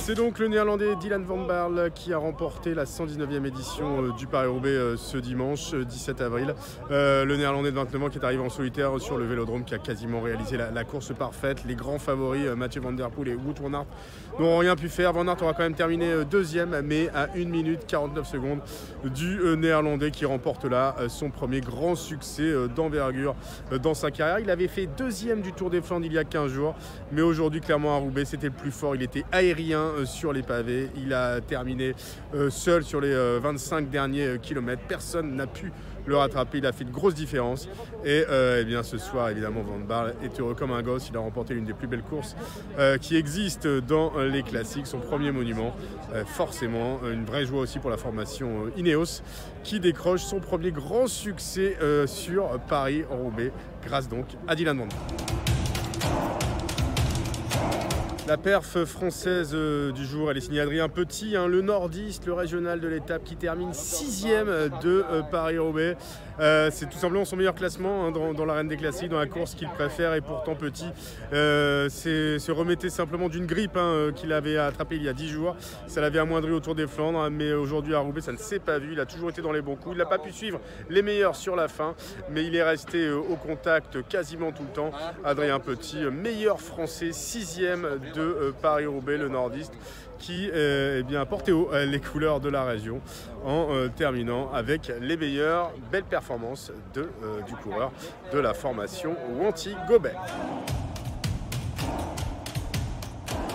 C'est donc le néerlandais Dylan van Baarle qui a remporté la 119e édition du Paris-Roubaix ce dimanche 17 avril. Le néerlandais de 29 ans qui est arrivé en solitaire sur le vélodrome, qui a quasiment réalisé la course parfaite. Les grands favoris, Mathieu Van Der Poel et Wout van Aert, n'auront rien pu faire. Van Aert aura quand même terminé deuxième, mais à 1 minute 49 secondes du néerlandais qui remporte là son premier grand succès d'envergure dans sa carrière. Il avait fait deuxième du Tour des Flandres il y a 15 jours, mais aujourd'hui clairement à Roubaix c'était le plus fort. Il était aérien sur les pavés, il a terminé seul sur les 25 derniers kilomètres. Personne n'a pu le rattraper, il a fait de grosses différences et eh bien ce soir évidemment Van Baarle est heureux comme un gosse. Il a remporté l'une des plus belles courses qui existent dans les classiques, son premier monument. Forcément une vraie joie aussi pour la formation Ineos qui décroche son premier grand succès sur Paris-Roubaix grâce donc à Dylan Van Baarle. La perf française du jour, elle est signée Adrien Petit, le nordiste, le régional de l'étape qui termine 6e de Paris-Roubaix. C'est tout simplement son meilleur classement dans l'arène des classiques, dans la course qu'il préfère, et pourtant Petit se remettait simplement d'une grippe qu'il avait attrapée il y a 10 jours. Ça l'avait amoindri au Tour des Flandres, mais aujourd'hui à Roubaix ça ne s'est pas vu. Il a toujours été dans les bons coups, il n'a pas pu suivre les meilleurs sur la fin, mais il est resté au contact quasiment tout le temps. Adrien Petit, meilleur français, 6e de Paris-Roubaix, le nordiste, qui eh bien, a porté haut les couleurs de la région en terminant avec les meilleures belles performances du coureur de la formation Wanty-Gobert.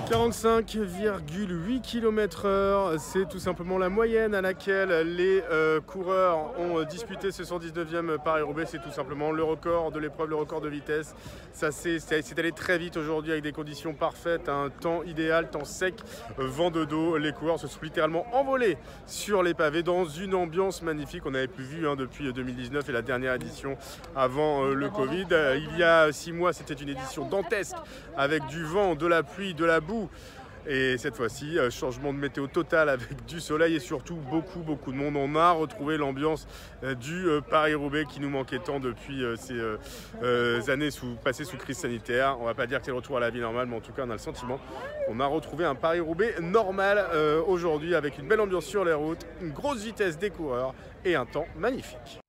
45,8 km/h, c'est tout simplement la moyenne à laquelle les coureurs ont disputé ce 119e Paris-Roubaix. C'est tout simplement le record de l'épreuve, le record de vitesse. Ça s'est allé très vite aujourd'hui avec des conditions parfaites, un temps idéal, temps sec, vent de dos. Les coureurs se sont littéralement envolés sur les pavés dans une ambiance magnifique. On avait plus vu depuis 2019 et la dernière édition avant le Covid. Il y a 6 mois, c'était une édition dantesque avec du vent, de la pluie, de la boue. Et cette fois-ci, changement de météo total avec du soleil et surtout beaucoup de monde. On a retrouvé l'ambiance du Paris-Roubaix qui nous manquait tant depuis ces années passées sous crise sanitaire. On va pas dire que c'est le retour à la vie normale, mais en tout cas on a le sentiment qu'on a retrouvé un Paris-Roubaix normal aujourd'hui, avec une belle ambiance sur les routes, une grosse vitesse des coureurs et un temps magnifique.